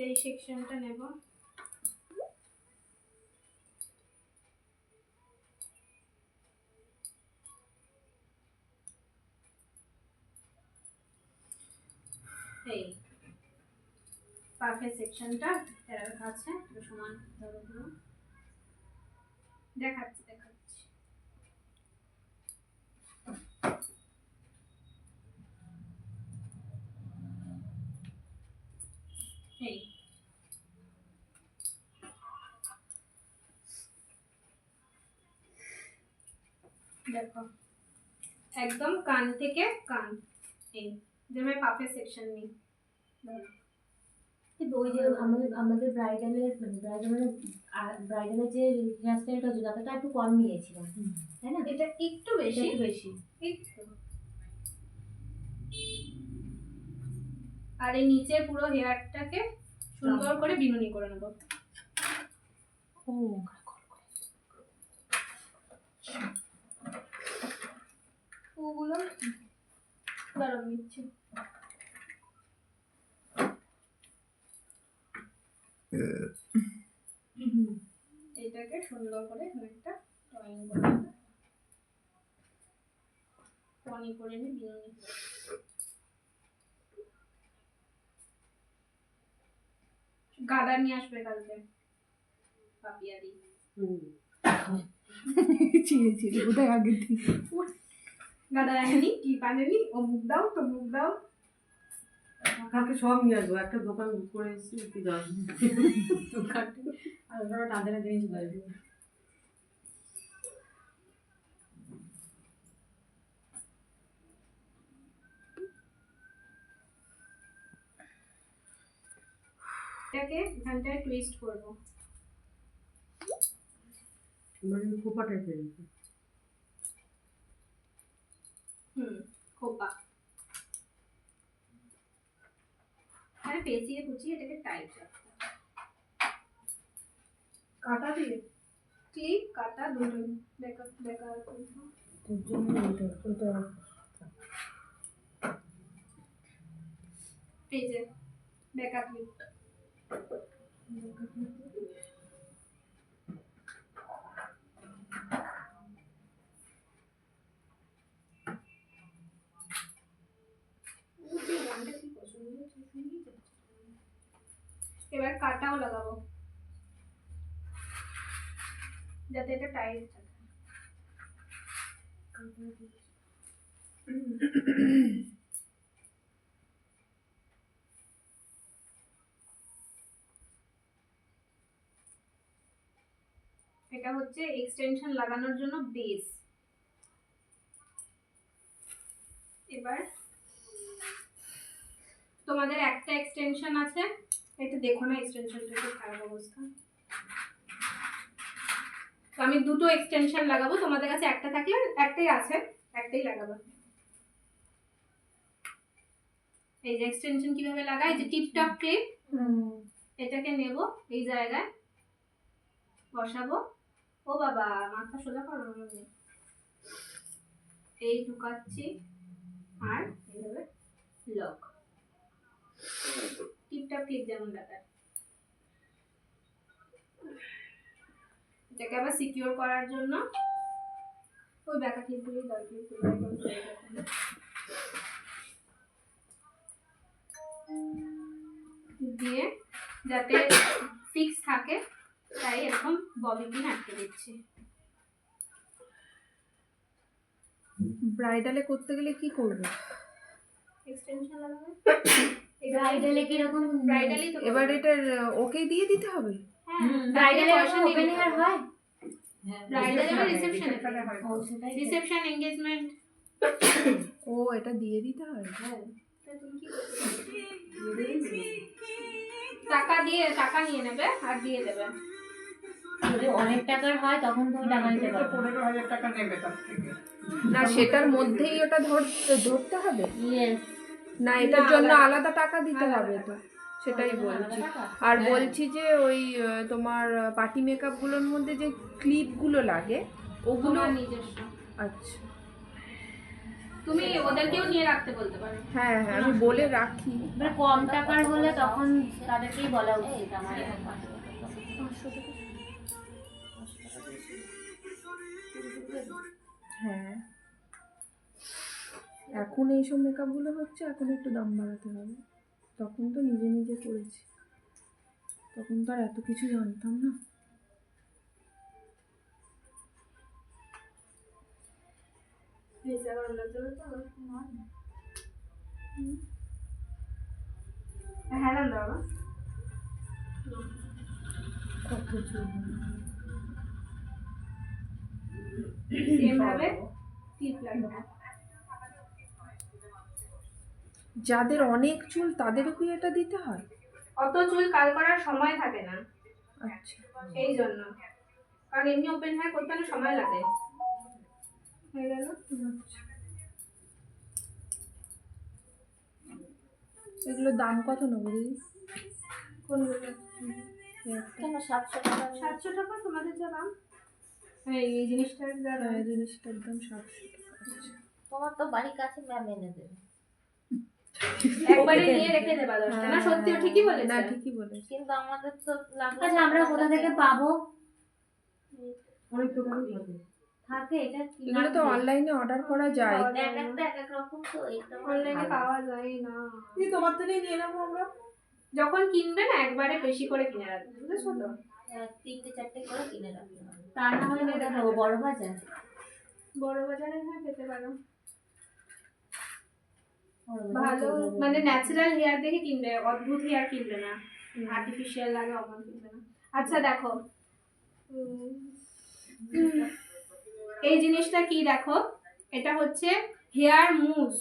এই সেকশনটা নেব। এই পারফেক্ট সেকশনটা এর কাছে সমান ধরো, দেখাচ্ছি এই দেখো একদম কান থেকে কান, এই যেমন পাফে সেকশন নেই। কিন্তু ওই যে আমাদের ব্রাইডালের যে হেয়ার স্টাইলটা ছিল তাতে একটু কম নিয়েছিলাম, তাই না? এটা একটু বেশি একটু। আর এই নিচে পুরো হেয়ারটাকে সুন্দর করে বিনুনি করে নেব। ওগুলো দাঁড়াও নিচ্ছি। এটাকে সুন্দর করে একটা ড্রয়িং করে পনি করে নি বিনুনি। গাদা নিয়ে আসবে কালকে পাপিয়া দি। চিড়ে কোথায় আগে দিই গাদা আনেনি, কি পানেনি, ও মুখ দাও তো মুখ দাও। কালকে সব নিয়ে আসবো, একটা দোকান বুক করে এসেছি কি যাবো দোকানটা আর ওরা তাদের জিনিস লাগবে। এটাকে এখানটায় টুইস্ট করবো, মানে খোপা টাইপের। খোপা। আরে পেঁচিয়ে কুচিয়ে এটাকে টাইট রাখতে হবে। কাটা দিয়ে ক্লিপ কাটা দুটো দেখা দেখা এই যে দেখা ক্লিপ। এবার কাটাও লাগাবো যাতে এটা টাইট থাকে। এটা হচ্ছে এক্সটেনশন লাগানোর জন্য বেস। এবার তোমাদের একটা এক্সটেনশন আছে, এটা দেখো না এক্সটেনশনটা খুব খারাপ অবস্থা। তো আমি দুটো এক্সটেনশন লাগাবো, তোমাদের কাছে একটা থাকলে একটাই আছে, একটাই লাগাবো। এই যে এক্সটেনশন কিভাবে লাগাই, এই যে টিপ টপ ক্লিপ, এটাকে নেব এই জায়গায় বসাবো। ও বাবা মাথা সোজা করো, এই ঢুকাচ্ছি আর এইভাবে লক। টিপ টপ ক্লিপ যেমন লাগায়, এটাকে আবার সিকিউর করার জন্য ওই ব্যাকা ক্লিপগুলি দিয়ে যাতে ফিক্স থাকে, তাই এরকম ববি পিন আটকে দিচ্ছি। ব্রাইডালে করতে গেলে কি করবে? এক্সটেনশন লাগাবে। ব্রাইডালে কি রকম ব্রাইডালি তো এবার এটার ওকে দিয়ে দিতে হবে। হ্যাঁ ব্রাইডালে ওপেন হেয়ার হয়, ব্রাইডাল এবার রিসেপশনে হয়। ও সেটাই রিসেপশন এনগেজমেন্ট। ও এটা দিয়ে দিতে হয়। হ্যাঁ তুমি কি করবে, টাকা নিয়ে নেবে আর দিয়ে দেবে। যদি অনেক টাকার হয় তখন তুমি টাকা দিতে পারবে। 15,000 টাকা নেবে তার থেকে। না সেটার মধ্যেই ওটা ধরতে হবে ইয়েস, না, এটার জন্য আলাদা টাকা দিতে হবে তো, সেটাই বলছি। আর বলছি যে ওই তোমার পার্টি মেকআপ গুলোর মধ্যে যে ক্লিপ গুলো লাগে ওগুলো নিজস্ব। আচ্ছা তুমি ওদেরকেও নিয়ে রাখতে বলতে পারো। হ্যাঁ হ্যাঁ আমি বলে রাখি। এবার কম টাকার হলে তখন তাদেরকেই বলা উচিত আমার এখন 500 টাকা। 500 টাকা। হ্যাঁ এখন এইসব মেকআপ গুলো হচ্ছে, এখন একটু দাম বাড়াতে হবে। তখন তো নিজে নিজে করেছি, তখন তো আর এত কিছু জানতাম না। হ্যাঁ না দাও কত চুল সেম ভাবে টিপ লাগবে। যাদের অনেক চুল তাদেরও কি এটা দিতে হয়? অত চুল কাল করার সময় থাকে না, আচ্ছা এই জন্য। কারণ এমনি ওপেন হেয়ার করতে অনেক সময় লাগে। হয়ে গেল। এগুলোর দাম কত নেবো দিদি? কোনগুলো? কেন 700 টাকা? 700 টাকা তোমাদের যা দাম। এই জিনিসটার যা দাম। হ্যাঁ জিনিসটার দাম 700 টাকা। আচ্ছা তোমার তো বাড়ির কাছে ম্যাম এনে দেবে। একবারে নিয়ে রেখে দেবা 10টা। না সত্যি ঠিকই বলেছে। না ঠিকই বলেছে। কিন্তু আমাদের তো আচ্ছা আমরা কোথা থেকে পাবো? অনেক দোকানই থাকে। থাকে এটা কি? এগুলো তো অনলাইনে অর্ডার করা যায়। এক একটা এক এক রকম তো, এটা অনলাইনে পাওয়া যায় না। এই তোমার থেকেই নিয়ে নেবো আমরা। যখন কিনবে না একবারে বেশি করে কিনে রাখবে, বুঝেছো তো? 3-4টে করে কিনে রাখতে হবে। তা না হলে কোথায় পাবো? বড় বাজার? বড় বাজারে হ্যাঁ পেতে পারো। বড় ভালো বাজারে মানে ন্যাচারাল হেয়ার দেখে কিনবে, অদ্ভুত হেয়ার কিনবে না, আর্টিফিশিয়াল লাগে অমন কিনবে না। আচ্ছা দেখো এই জিনিসটা কি দেখো, এটা হচ্ছে হেয়ার মুস।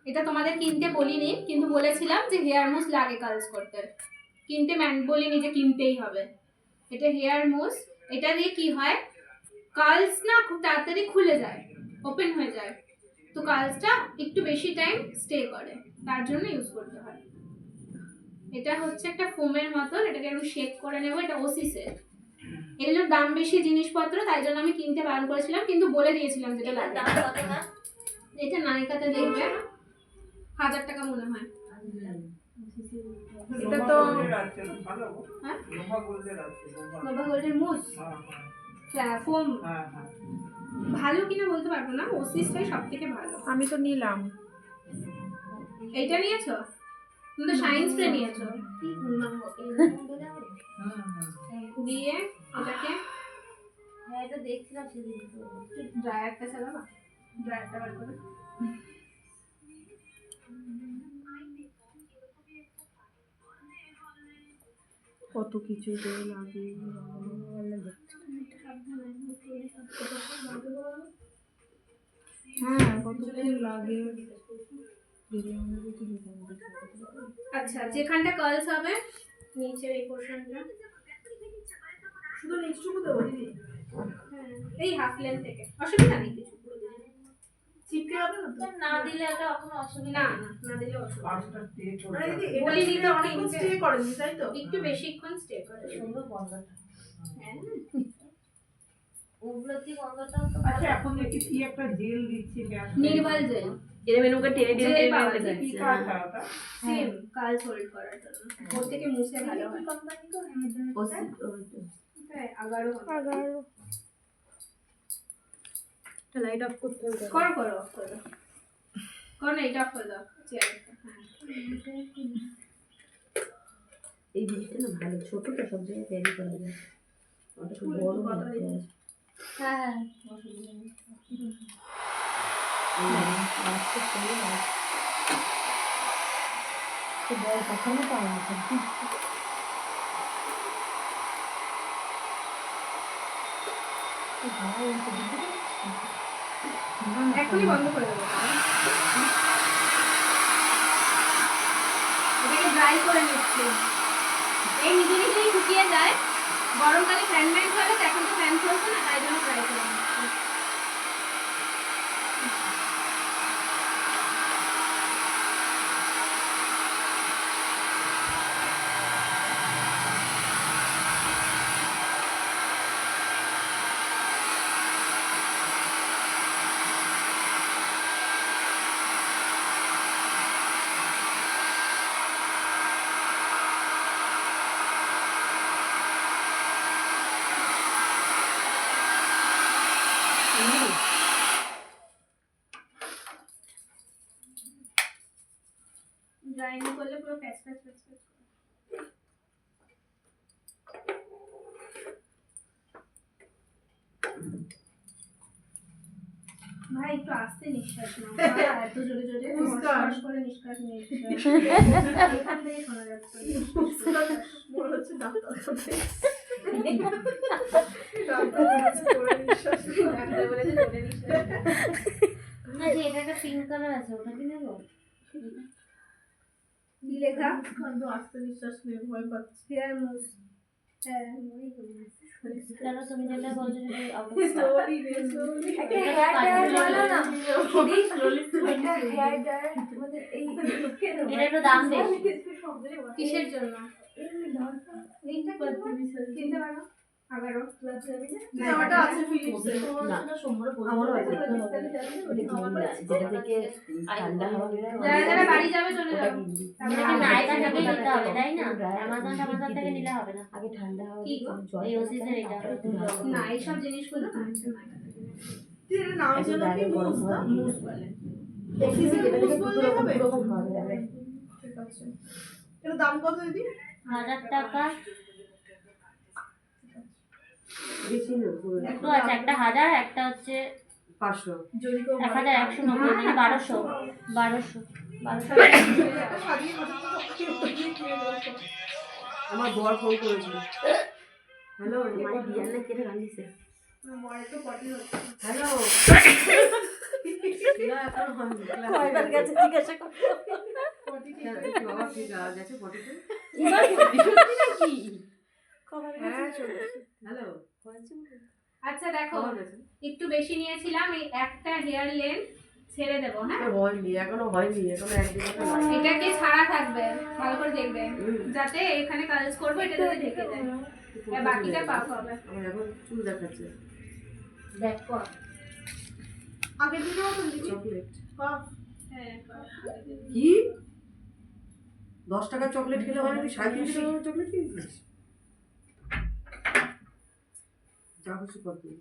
এটা তোমাদের কিনতে বলিনি, কিন্তু বলেছিলাম যে হেয়ার মুস লাগে কার্লস করতে, কিনতে বলিনি যে কিনতেই হবে। এটা হেয়ার মুস, এটা দিয়ে কি হয়, কার্লস না খুব তাড়াতাড়ি খুলে যায়, ওপেন হয়ে যায়, তো কার্লসটা একটু বেশি টাইম স্টে করে, তার জন্য ইউজ করতে হয়। এটা হচ্ছে একটা ফোমের মতন, এটাকে আমি শেক করে নেব। এটা ওসিসের। এগুলোর দাম বেশি জিনিসপত্র, তাই জন্য আমি কিনতে বারণ করেছিলাম, কিন্তু বলে দিয়েছিলাম যেটা লাগে। দাম কত না? এটা নাইকাতে দেখবে 1000 টাকা মনে হয়। এটা তো হ্যাঁ নোভা গোল্ডের মুস ফোম ভালো কিনা বলতে পারবো না, ওসিসটাই সব থেকে ভালো। আমি তো নিলাম। এইটা নিয়েছো? তুমি তো শাইন স্প্রে নিয়েছো। কি বললাম দিয়ে এটাকে হ্যাঁ এটা দেখছিলাম সেদিন। ড্রায়ারটা চালাবা, ড্রায়ারটা বার করে। কত কিছু যে লাগে। হ্যাঁ কত কিছু লাগে। আচ্ছা যেখানটা কার্লস হবে নিচের এই পোরশনটা শুধু নিচটুকু দেবো দিদি। হ্যাঁ এই হাফ লেন্থ থেকে অসুবিধা নেই কিছু, পুরো দিয়ে দেবে। চিপকে যাবে না তো? না দিলে এটা কোনো অসুবিধা না না না দিলে অসুবিধা নেই। পাঁচটা স্টে করে। আরে দিদি, বলি এটা দিদি অনেকক্ষণ স্টে করেনি তাই তো? একটু বেশিক্ষণ স্টে করে। সুন্দর গন্ধটা। হ্যাঁ উবলতি গন্ধটাও তো আচ্ছা এখন দেখি কি একটা জেল দিচ্ছে গ্যাস। নির্ভাল জেল এর মেনুকে টেনে জেল টেনে পাওয়া টেনে যায়। কি কাটা ওটা? সেম কার্লস হোল্ড করার জন্য, ওর থেকে মুছে ভালো হয়। হ্যাঁ 11 লাইট অফ করতে হবে। করো করো অফ করে দাও, করো না এটা অফ করে দাও চেয়ারটা। হ্যাঁ এই জিনিসটা না ভালো, ছোটটা সব জায়গায় ক্যারি করা যায়। ওটা খুব বড় কথা হয়। হ্যাঁ অসুবিধা নেই। বড় কখনো পাওয়া আছে। এখনই বন্ধ করে দেবো। এটাকে ড্রাই করে নিচ্ছি, এই নিজে নিজেই শুকিয়ে যায়। গরমকালে ফ্যান ম্যান চলে, তো এখন তো ফ্যান চলছে না, তাই জন্য ড্রাই করে নিচ্ছি। প্যাচ প্যাচ প্যাচ। ভাই একটু আস্তে নিঃশ্বাস নাও, বাবা, এত জোরে জোরে ফস করে নিঃশ্বাস নিচ্ছে। এখান থেকে শোনা যাচ্ছে। মনে হচ্ছে ডাক্তার ডাক্তার বলেছে জোরে নিঃশ্বাস। না যে এটা একটা পিঙ্ক কালার আছে, ওটা কি নেবো? কি লেখা? আস্তে নিঃশ্বাস নিয়ে ভয় পাচ্ছি। হেয়ার মুস। হ্যাঁ কেন তুমি যেটা বলছো সেটা আউট অফ Slowly রে, slowly। এটা একটু দাম বেশি। কিসের জন্য? কিনতে পারো 11 জামাটা আছে ফিলিপসের। আমারও আছে। যেটা থেকে ঠান্ডা হাওয়া বেরোয়, যারা যারা বাড়ি যাবে চলে যাও। এটা কি নায়কা থেকে নিতে হবে তাই না? অ্যামাজন থেকে নিলে হবে না। আগে ঠান্ডা হাওয়া কি গো? এই ওসিসের এটা না এইসব জিনিসগুলো না এর নাম যেন কি মুস না? মুস বলে। অফিসের মুস বললে হবে? দুরকম হবে। ঠিক আছে। এর দাম কত দিদি? 1000 টাকা বেশি না, পুরো দুটো আছে, একটা 1000, একটা হচ্ছে 500। যদি কেউ 1190, 1200 সাজিয়ে আমার বর ফোন করেছিল। হ্যালো, মাই ডিয়ার না কেটে রান্ধিছে। বড় তো পটি হচ্ছে। হ্যালো, না এখন হয়নি। কয়বার গেছে জিজ্ঞাসা কর। পটি ঠিক কেন, কি বাবা কি গেছে পটিতে? হ্যাঁ সত্যি। হ্যালো, আচ্ছা দেখো খবর গেছে? একটু বেশি নিয়েছিলাম, এই একটা হেয়ার লেন্থ ছেড়ে দেবো। হ্যাঁ হয়নি, এখনো হয়নি, এখনো একদিন এটাকে ছাড়া থাকবে, ভালো করে দেখবে যাতে এখানে কাজ করবো এটা যাতে ঢেকে দেয়, আর বাকিটা পাক হবে। আমার এখন চুল দেখাচ্ছে। দেখ কর। আগের দিনও তো দিদি চকলেট বাহ হ্যাঁ কি 10 টাকার চকলেট খেলে হয় না, তুই 3.5 টাকার চকলেট কিনছিস? যা খুশি কর তুই।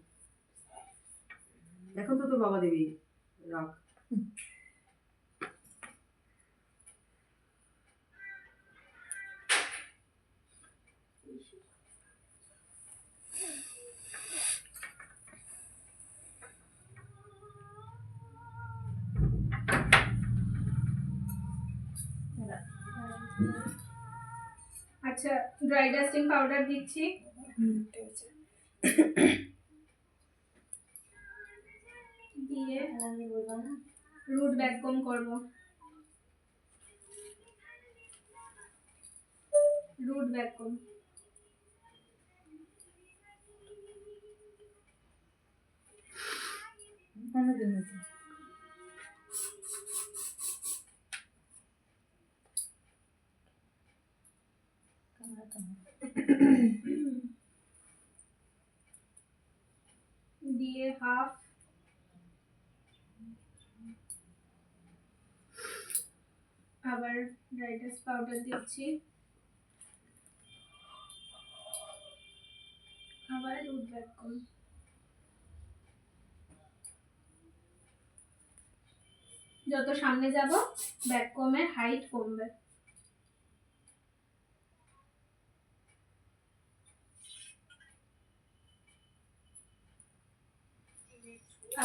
এখন তো তোর বাবা দেবী রাখ। আচ্ছা ড্রাই ডাস্টিং পাউডার দিচ্ছি, দিয়ে রুট ভ্যাকুয়াম করব। রুট ভ্যাকুয়াম দিয়ে হাফ আবার ড্রাই ডাস্ট পাউডার দিচ্ছি, আবার রুট ভ্যাকুয়াম। যত সামনে যাব ভ্যাকুয়ামের হাইট কমবে।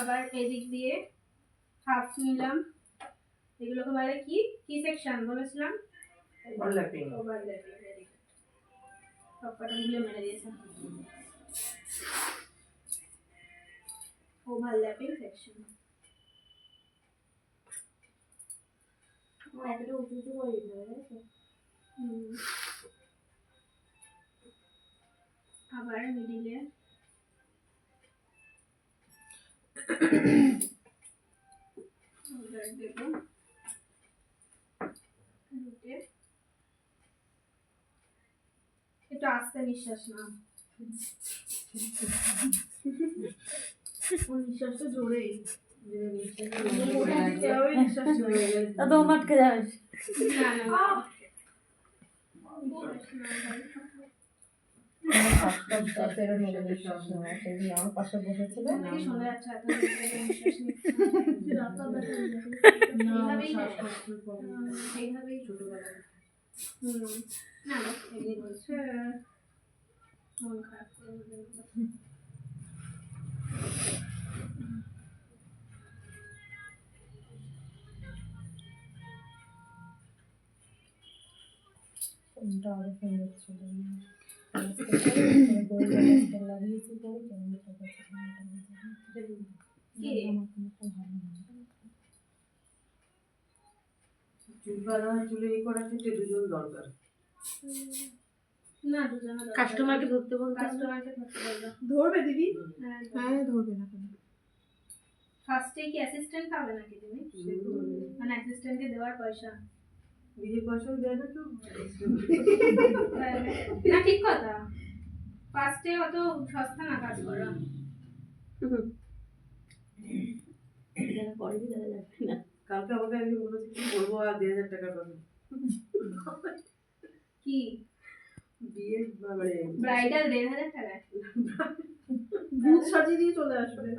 আবার এদিক দিয়ে হাফ নিলাম। এগুলোকে বলে কি কি সেকশন বলেছিলাম? ওভারল্যাপিং। ওভারল্যাপিং। সবকটা মিলে মেরে দিয়েছে। Overlapping section. এতটা উঁচু উঁচু করে দিতে হবে, তাই তো? আবার মিডিলে দেব, রুটে একটু আস্তে নিঃশ্বাস নাও। নিঃশ্বাসটা জোরেই তো মাটকে যাবে। না না না আমার পাশে বসেছিল। তোমাকে শোনা যাচ্ছে এত জোরে নিঃশ্বাস নিচ্ছে। এইভাবেই ছোটবেলায় না না, এমনি বলছি। মন খারাপ করে বলবো। চুল বাঁধা চুলে এই করার ক্ষেত্রে দুজন দরকার। না, দুজনে দরকার। কাস্টমারকে ধরতে বলতে কাস্টমারকে ধরতে বলবো। ধরবে দিদি? হ্যাঁ, হ্যাঁ ধরবে না কেন? ফার্স্টে কি অ্যাসিস্ট্যান্ট পাবে নাকি তুমি? মানে অ্যাসিস্ট্যান্টকে দেওয়ার পয়সা? নিজের পয়সাও দেয় না কেউ। না, ঠিক কথা। ফার্স্টে অত সস্তা না কাজ করা। কালকে আমাকে একদিন বলেছে কি বলবো আর 2,000 টাকার কথা। কি বিয়ের মানে ব্রাইডাল 1,500 টাকায়? ভূত সাজিয়ে দিয়ে চলে আসবে।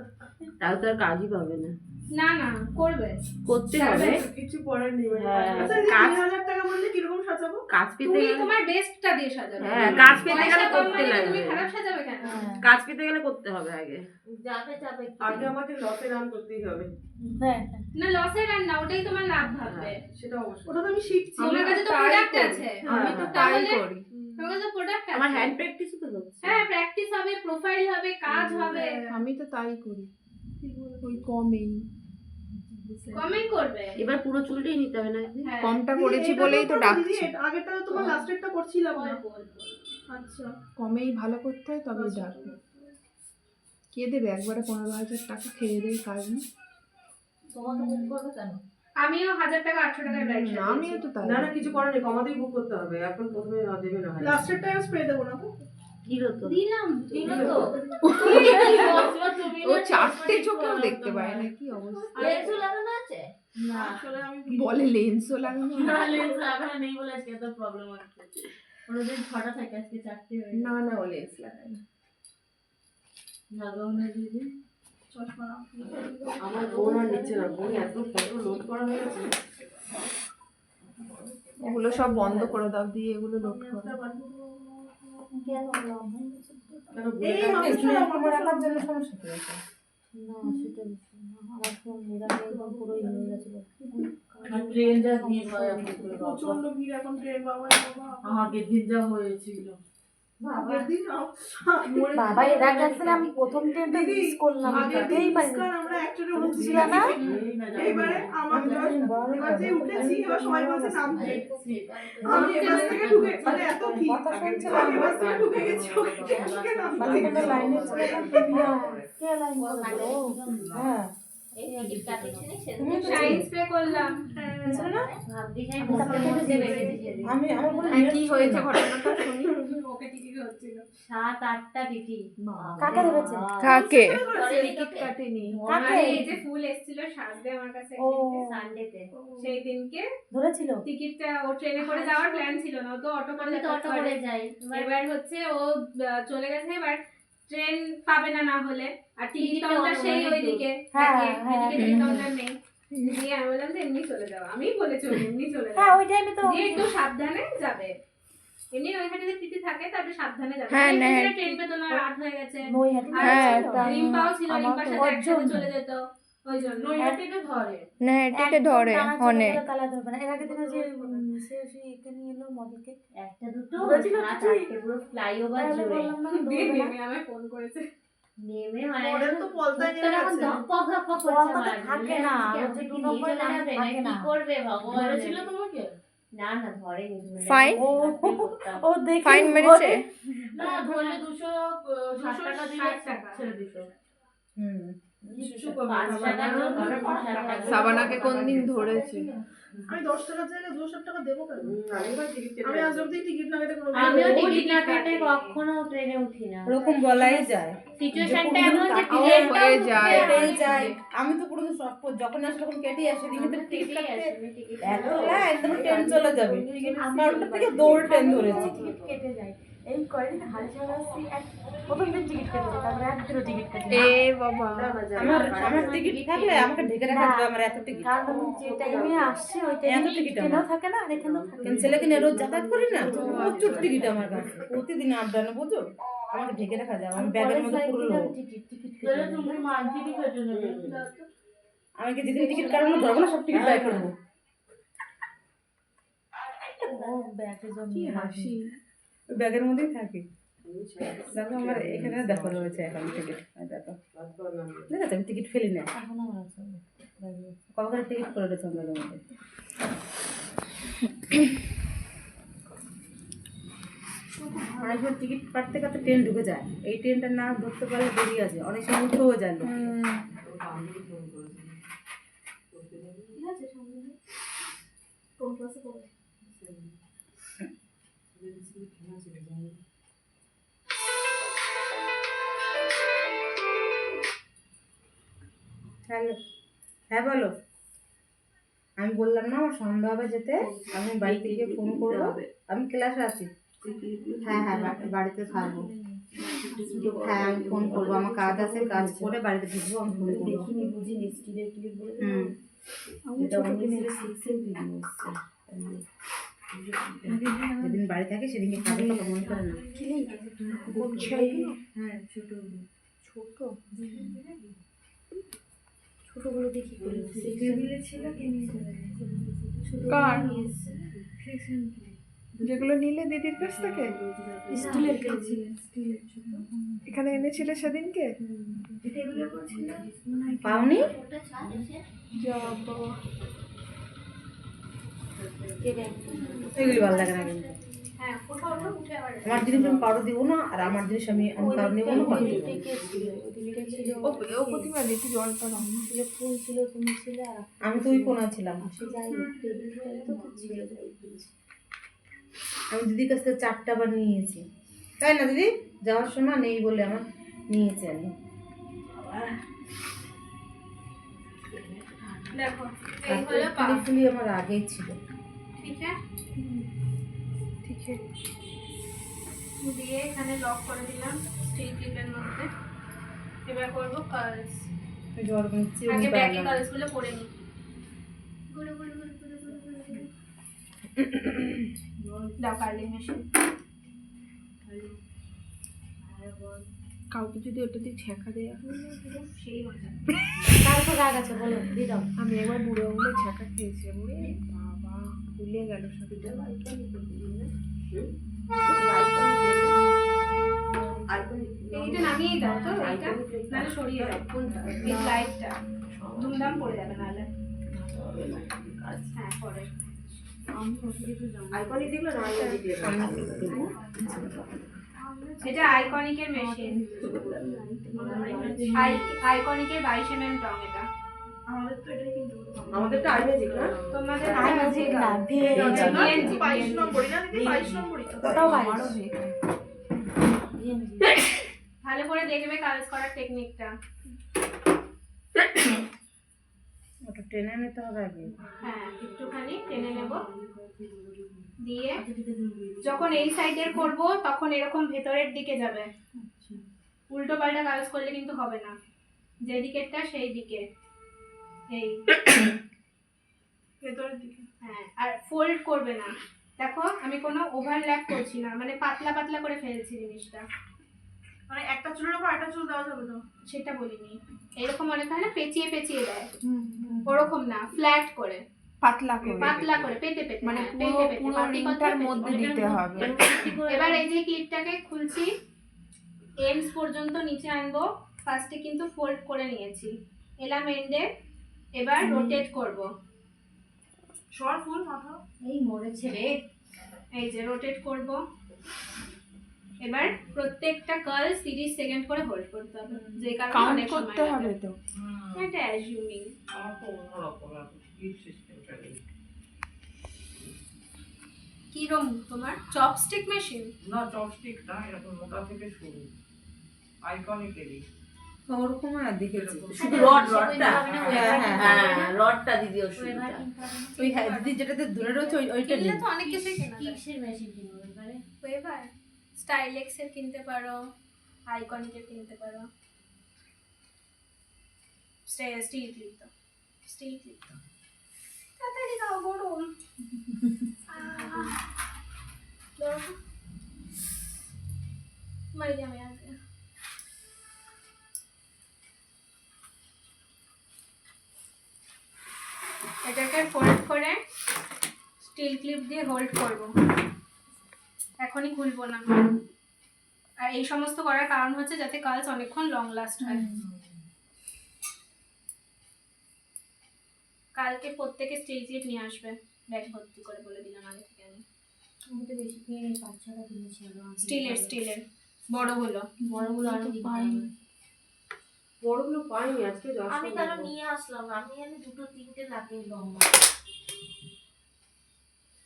তাও তো আর কাজই পাবে না, না না, করবে। করতে হবে। কিছু করার নেই মানে। হ্যাঁ, আচ্ছা দিদি, কাজ 3,000 টাকা বললে কিরকম সাজাবো? কাজ পেতে তুমি গেলে তোমার বেস্টটা দিয়ে সাজাবে। হ্যাঁ, কাজ পেতে পয়সা গেলে কম করতে মানে লাগবে। তুমি খারাপ সাজাবে কেন? কাজ পেতে গেলে করতে হবে আগে। আগে আমাকে লসে রান করতেই হবে। না, লসের আর না, ওটাই তোমার লাভ ভাববে। সেটা অবশ্যই। ওটা তো আমি শিখছি। তোমার কাছে তো তাই প্রোডাক্ট করি। আছে। আমি তো হ্যাঁ, তাই তাহলে? করি। তোমার কাছে প্রোডাক্ট আছে। আমার হ্যান্ড প্র্যাকটিসও তো হচ্ছে। হ্যাঁ, প্র্যাকটিস হবে, প্রোফাইল হবে, কাজ হবে। আমি তো তাই করি, ওই কমেই কমেন্ট করবে। এবার পুরো চুলটাই নিতে হবে না? হ্যাঁ। কমটা দিদি, করেছি এটা বলেই তো করবো ডাকছি। দিদি, আগেরটা তো তোমার লাস্টেরটা করছিলাম না। বল। আচ্ছা। কমেই ভালো করতে হয় তবেই ডাকবে। কে দেবে একবারে 15,000 টাকা খেয়ে দেয় কাজ নেই? আমিও 1,000 টাকা 800 টাকায় ব্রাইড না, আমিও তো তাই। না না, কিছু করার নেই, কমাতেই বুক করতে হবে। এখন প্রথমে দেবে না ভাই। লাস্টেরটা স্প্রে দেবো না তো? দিল তো। দিলাম। ও 4টে চোখেও দেখতে পায় না, কি অবস্থা। আসলে আমি বলে লেন্সও লাগানো হয়। না না, ও লেন্স লাগায় না। চশমা না। আমার বোন আর নিচ্ছে না, বোন এত ফটো লোড করা হয়ে গেছে। ওগুলো সব বন্ধ করে দাও, দিয়ে এগুলো লোড করো। কেন এই বোনের মানুষটা আমার রাখার জন্য সমস্যা কি আছে? না সেটা আমার ফোন ট্রেন যা ভিড় হয় প্রচন্ড ভিড় এখন ট্রেন বাবা। আগের দিন যা হয়েছিল। আগের দিন বাবা এর আগে আসলে আমি প্রথম ট্রেনটা মিস করলাম, যেতেই পারিনি। আমরা একচুয়ালি উঠছিল না? এইবারে আমার এবার যে উঠেছি এবার সবাই বলছে নামতে। আমি এবার থেকে ঢুকে মানে এত ভিড় কথা শুনছিলাম। আমি এবার থেকে ঢুকে গেছি ওকে নামতে। মানে কোনো লাইনে ছিল না, কে লাইন করলো? হ্যাঁ তুমি তো শাইন স্প্রে করলাম। ছিল না? আমি আমার মনে আর কি হয়েছে ঘটনাটা শুনি। ওকে টিকিট হচ্ছিল। 7-8টা টিটি। কাকে ধরেছে? কাকে? টিকিট কাটেনি। কাকে? এই যে ফুল এসেছিল সাজতে আমার কাছে ও সানডেতে, সেই দিনকে ধরেছিল? টিকিটটা ও ট্রেনে করে যাওয়ার প্ল্যান ছিল না, ও তো অটো করে অটো করে যাই। এবার হচ্ছে ও চলে গেছে, এবার ট্রেন পাবে না না হলে, আর টিকিট টিকিটটা কাউন্টার সেই অন্য ওইদিকে হ্যাঁ, থাকে, হ্যাঁ, এদিকে টিকিট কাউন্টার নেই। দিয়ে আমি বললাম যে এমনি চলে যাও, আমি বলেছি এমনি চলে হ্যাঁ যাও, ওই টাইমে তো দিয়ে একটু সাবধানে যাবে। এমনি ওইখানে যে টিটি থাকে তারপরে সাবধানে যাবে। হ্যাঁ, এমনি হ্যাঁ। যে ট্রেন পেতো না, রাত হয়ে গেছে। নৈহাটি আর হ্যাঁ, ছিল। তা- রিম্পাও ছিল, আমার রিম্পার তো সাথে একসাথে অর্জন। চলে যেত, ওই জন্য নৈহাটিতে ধরে। নেটিতে একদম ধরে টানা চলে অনেক। গেলে তালা ধরবে না। এর আগের দিনে যে সে এখানে এলো মডেলকে একটা দুটো ধরেছিল না, কিছুই? 4টে পুরো ফ্লাইওভার তাহলে জুড়ে বললাম না দিয়ে ধরবে না। নেমে আমায় ফোন করেছে। নেমে মানে মডেল তো পলতায় নেমে এখন গেছে। ধপক ধপক পলতা করছে তো থাকে না, ও যে দু নম্বর চলে নাম যাবে না, থাকে কি না। করবে ভগবান? ধরেছিল তোমাকে? না না, ধরেনি। Fine? ও দেখে ফাইন মেরেছে? না, ধরলে 260 টাকা দিলে 260 টাকা। ছেড়ে দিত। হুম। কিচ্ছু করবে না। 5 টাকার জন্য 260 টাকা। সাবানাকে কোনদিন ধরেছে? আমি 10 টাকার জায়গায় 260 টাকা দেবো কেন? আগেবার টিকিট কেটে আমি আজ অব্দি টিকিট না কেটে কোনো আমিও ও টিকিট না টিকিট কেটে কাটে। কখনো ট্রেনে উঠি না। ওরকম বলাই যায়। সিচুয়েশনটা যে এমন যে কোনোদিন টিকিটটাও হয়ে ঢুকতে যায়। হবে। কেটেই যায়। আমি তো পুরো যখন আসলে তখন কেটেই আসে, দিকে তো টিকিট টিকিটই কাটতে আসে, টিকিট এত লাইন, একদম ট্রেন চলে যাবে। 11টা থেকে দৌড় ট্রেন ধরেছি। টিকিট কেটে যায়। এই কয়দিন হাল ছাড়া আসছি প্রথম দিন টিকিট কেটেছে তারপরে একদিনও টিকিট কেটেছে এ বাবা আমার টিকিট থাকলে আমাকে ঢেকে রাখা যাবে আমার এত টিকিট। কারণ আমি যে টাইমে আসছি ওই টাইমে টিকিট কেনাও থাকে না আর এখানেও থাকে কেন ছেলেকে নিয়ে রোজ যাতায়াত করি না, প্রচুর টিকিট আমার কাছে, প্রতিদিন আপ ডাউনে বুঝো, আমাকে ঢেকে রাখা যাবে, আমি ব্যাগের মধ্যে পুরো টিকিট কেটে তুমি মার টিকিট কেটে নেবে আমি কি যেদিন টিকিট কাটানো ধরবো না সব টিকিট বাইর করবো। ও ব্যাগে কি জমিয়ে হাসি। ওই ব্যাগের মধ্যেই থাকে। দেখো আমার এখানে দেখো রয়েছে এখন টিকিট, দেখো ঠিক আছে, আমি টিকিট ফেলি না, এখনো আমার আছে ব্যাগে কবে টিকিট করে রয়েছে আমার ব্যাগের মধ্যে। অনেক সময় টিকিট কাটতে কাটতে ট্রেন ঢুকে যায়, এই ট্রেনটা না ধরতে পারলে দেরি আছে, অনেক সময় উঠেও যায় লোক। হ্যালো, হ্যাঁ বলো। আমি বললাম না আমার সন্ধ্যা হবে যেতে, আমি বাড়িতে গিয়ে ফোন করবো, আমি ক্লাসে আছি। হ্যাঁ হ্যাঁ বাড়িতে থাকবো, হ্যাঁ আমি ফোন করবো, আমার কাজ আছে, কাজ করে বাড়িতে ঢুকবো, আমি ফোন করবো। হুম যেদিন বাড়ি থাকে সেদিনকে কাজের কথা মনে করে না। হ্যাঁ ছোট ছোটগুলো দেখি করে কার যেগুলো নিলে দিদির কাছ থেকে স্টিলের এখানে এনেছিলে সেদিনকে? পাওনি? যা বাবা, এগুলি ভালো লাগে না কিন্তু। হ্যাঁ ওঠো ওঠো উঠে আবার আমার জিনিস আমি কারো দিব না, আর আমার জিনিস আমি কারো নেবো না, কারো দেবো না। ও প্রতিমা একটু জলটা দাও না। ফুল ছিল তুমি ছিল আর আমি তো ওই কোনা ছিলাম, সে যাই টেবিল তো ছিল আমি দিদির কাছ থেকে 4টা বার নিয়েছি, তাই না দিদি? যাওয়ার সময় নেই বলে আমার নিয়েছি আমি। দেখো এই হলো পা, ফুলি আমার আগেই ছিল। ঠিক আছে ঠিক আছে, দিয়ে এখানে লক করে দিলাম স্টিল ক্লিপের মধ্যে। এবার করবো কার্লস, জ্বর নিচ্ছি, আগে ব্যাকে কার্লস গুলো করে নিই। দাও কার্লিং মেশিন। কাউকে যদি ওটা দিয়ে ছেঁকা দেওয়া হয় না, সেই মজা। তারপর রাগ আছে বলো দিয়ে দাও আমি একবার বুড়ো আঙুলে ছেঁকা খেয়েছি, বুড়ে বাবা ভুলে গেল সব। এইটা নামিয়েই দাও তো, এইটা নাহলে সরিয়ে দাও। কোনটা? এই লাইটটা ধুমধাম পড়ে যাবে নাহলে। হ্যাঁ পরে এটা আইকনিকের মেশিন, আইকনিকের 22mm টং এটা। আমাদেরটা আইম্যাজিক না, তোমাদের আইম্যাজিক না VNG, ওটাও আমারও ভেঙে। ভালো করে দেখবে কাজ করার টেকনিকটা। ওটা টেনে নিতে হবে আগে। হ্যাঁ একটুখানি টেনে নেব, দিয়ে যখন এই সাইডের করব তখন এরকম ভেতরের দিকে যাবে, উল্টো পাল্টা কাজ করলে কিন্তু হবে না, যে দিকেরটা সেই দিকে, এই ভেতরের দিকে। হ্যাঁ আর ফোল্ড করবে না, দেখো আমি কোনো ওভারল্যাপ করছি না, মানে পাতলা পাতলা করে ফেলছি জিনিসটা। মানে একটা চুলের উপর একটা চুল দেওয়া যাবে তো? সেটা বলিনি, এরকম অনেক হয় না পেঁচিয়ে পেঁচিয়ে দেয়, ওরকম না, ফ্ল্যাট করে পাতলা করে পাতলা করে পেতে পেতে, মানে হ্যাঁ, পুরো পেতে পেতে, পুরো পাতি রিংটার পাতলা মধ্যে পেতে। দিতে হবে। এবার এই যে ক্লিপটাকে খুলছি, এন্ডস পর্যন্ত নিচে আনবো, ফার্স্টে কিন্তু ফোল্ড করে নিয়েছি, এলাম এন্ডে, এবার রোটেট করব, সর ফুল মাথা এই মরেছে রে, এই যে রোটেট করব। এবার প্রত্যেকটা কার্ল 30 সেকেন্ড করে হোল্ড করতে হবে, যে কারণে কাউন্ট অনেক সময় করতে হবে তো। এটা অ্যাজিউমিং। কিরম তোমার চপস্টিক মেশিন? না চপস্টিক না, এরকম মোটা থেকে শুরু, আইকনিকেরই ওরকম আর দেখেছি, শুধু রডটা, রডটা দিদি অসুবিধা, ওই হ্যাঁ দিদি যেটাতে দূরে রয়েছে ওইটা কিনলে নেই। তো অনেক কিছুই কেনা যায়। কিসের মেশিন কিনবো এবারে ওয়েভার স্টাইলেক্সের কিনতে পারো, আইকনিকের কিনতে পারো। স্টিল ক্লিপ তো, স্টিল ক্লিপ তো তাড়াতাড়ি দাও, গরম। মারি আমি আগে এটাকে ফোল্ড করে স্টিল ক্লিপ দিয়ে হোল্ড করব, এখনই খুলবো না। আর এই সমস্ত করার কারণ হচ্ছে যাতে কালস অনেকক্ষণ লং লাস্ট হয়। কালকে প্রত্যেকে স্টিল ক্লিপ নিয়ে আসবে, ব্যাগ ভর্তি করে, বলে দিলাম আগে থেকে আমি। আমি তো বেশি কিনে 5-6টা কিনেছিলাম। স্টিলের বড়গুলো। বড়গুলো আরো পাইনি। বড়গুলো পাইনি আজকে আমি তাহলে নিয়ে আসলাম, আমি 2-3টে লাগে লম্বা।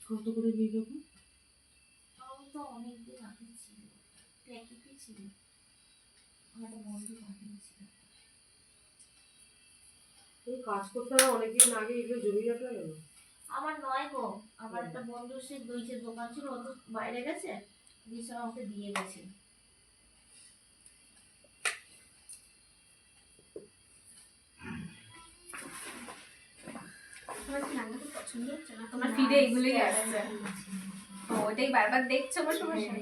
কত করে নিয়ে যাবো? আমি তো অনেকদিন আগে ছিল, প্যাকেটই ছিল, আমার একটা বন্ধু পাঠিয়েছিল। তুমি কাজ করতে হবে অনেকদিন আগে, এগুলো জমি রাখলে কেন? আমার নয় গো, আমার একটা বন্ধুর সে দইয়ের দোকান ছিল, ও তো বাইরে গেছে, দিয়ে সব আমাকে দিয়ে গেছে। তোমার কি রান্নাটা পছন্দ হচ্ছে না? তোমার ফিডে এগুলোই আসছে, তো ওটাই বারবার দেখছো বসে বসে।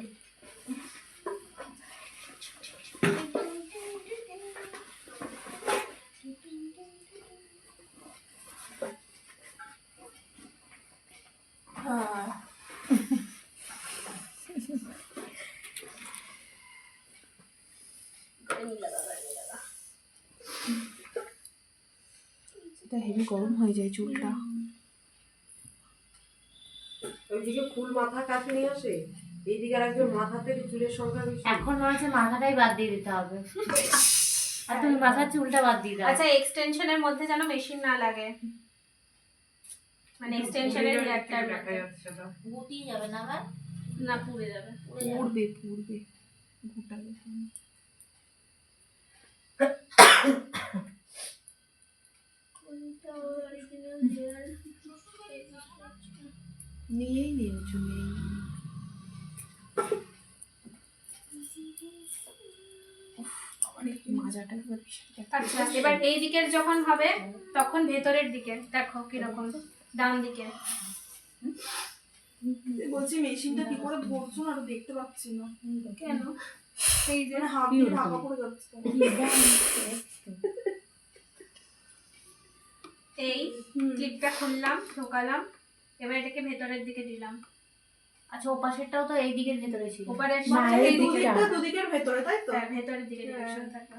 এটা হেভি গরম হয়ে যায় চুলটা। ওইদিকে ফুল মাথা কাছে নিয়ে আসে, এইদিকে আর একজন মাথা থেকে চুলের সংখ্যা বেশি। এখন মনে হচ্ছে মাথাটাই বাদ দিয়ে দিতে হবে। আর তুমি মাথার চুলটা বাদ দিয়ে দাও। আচ্ছা, এক্সটেনশনের মধ্যে যেন মেশিন না লাগে, মানে এক্সটেনশনের হেয়ারটার মধ্যে গুটিয়ে যাবে না আবার, না পুড়ে যাবে। পুড়বে গোটালে। নিয়েই নিয়েছো, মাজাটা এবার আচ্ছা, এবার এই দিকের যখন হবে তখন ভেতরের দিকে দেখো কিরকম, ডান দিকে। বলছি মেশিনটা কি করে ধরছো না, তো দেখতে পাচ্ছি না কেন? এই যে মানে হাত দিয়ে ঢাকা পড়ে যাচ্ছে। এই ক্লিপটা খুললাম, ঢোকালাম, এবার এটাকে ভেতরের দিকে দিলাম। আচ্ছা, ও পাশেরটাও তো এই দিকের ভেতরে ছিল। ওপারের না, সাথে এই এই দিকে, দুদিকটা দুদিকের ভেতরে, তাই তো? হ্যাঁ ভেতরের দিকে ডিরেকশন থাকবে।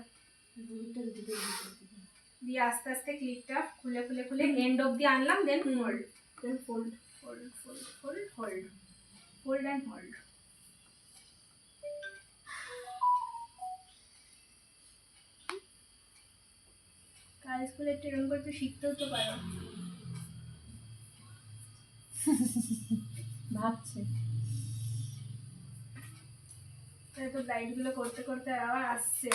দিয়ে আস্তে আস্তে ক্লিপটা খুলে খুলে খুলে এন্ড অবধি আনলাম, then fold, Then fold. Fold fold fold hold, fold and hold. কাজগুলো একটু এরকম করতে শিখতেও তো পারো। ভাবছে তারপর লাইটগুলো করতে করতে আবার আসছে,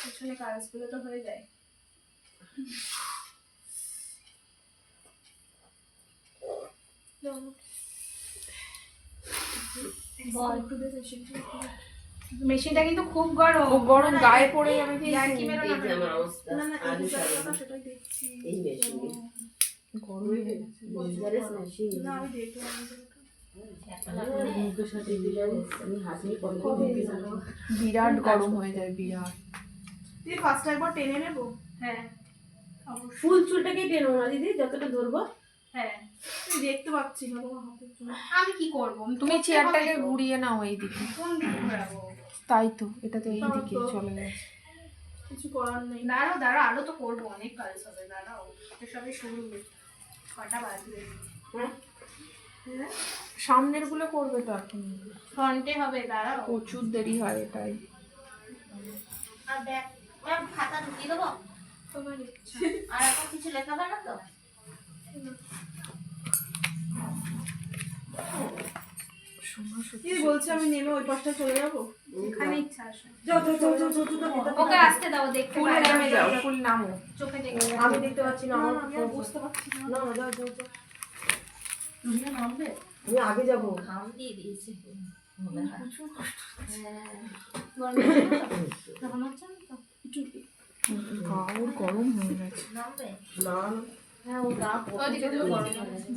পেছনে কাজগুলো তো হয়ে যায়। মেশিনটা কিন্তু খুব গরম, ও গরম গায়ে পড়ে যাবে ইয়ার কি বেরো না। না না, এই জায়গাটা সেটাই দেখছি। এই মেশিনে গরম হয়ে গেছে। না আমি দেখলাম। মুখের সাথে দিলে আমি হাসি বিরাট গরম হয়ে যায়, বিরাট। তুই ফার্স্ট একবার টেনে নেবো। হ্যাঁ অবশ্যই, ফুল চুলটাকে টেনো না দিদি, যতটা ধরবো। হ্যাঁ। তুই দেখতে পাচ্ছি না তোমার হাতের জন্য। আমি কি করবো? তুমি চেয়ারটাকে ঘুরিয়ে নাও এইদিকে। কোন দিকে ঘোরাবো? তাই তো, এটা তো এইদিকে চলে গেছে। কিছু করার নেই। দাঁড়াও দাঁড়াও, আরো তো করবো, অনেক কাজ হবে, দাঁড়াও, সবে শুরু, কটা বাজবে? সামনের গুলো করবে তো এখন, ফ্রন্টে হবে, দাঁড়াও। প্রচুর দেরি হয় এটাই। আর ব্যাগ খাতা ঢুকিয়ে দেবো, তোমার ইচ্ছা। আর এখন কিছু লেখাবে না তো? তুই বলছি আমি নেমে ওই পাশটা চলে যাবো। এখানে ইচ্ছা আসে। যাও যাও যাও যাও যাও, যাও, ওকে আসতে দাও, দেখতে ফুল পাবে, নামে যাও, ফুল নামো। চোখে দেখতে আমি দেখতে পাচ্ছি না, না আমার না, আমি আর বুঝতে পারছি না। না যাও যাও যাও। তুমিও নামবে? আমি আগে যাবো। ঘাম দিয়ে দিয়েছে মনে হয়। হ্যাঁ গরম হচ্ছে না তো? গা ওর গরম হয়ে গেছে। নামবে? না হ্যাঁ ও গা ওদিকে প্রচণ্ড গরম হয়ে গেছে।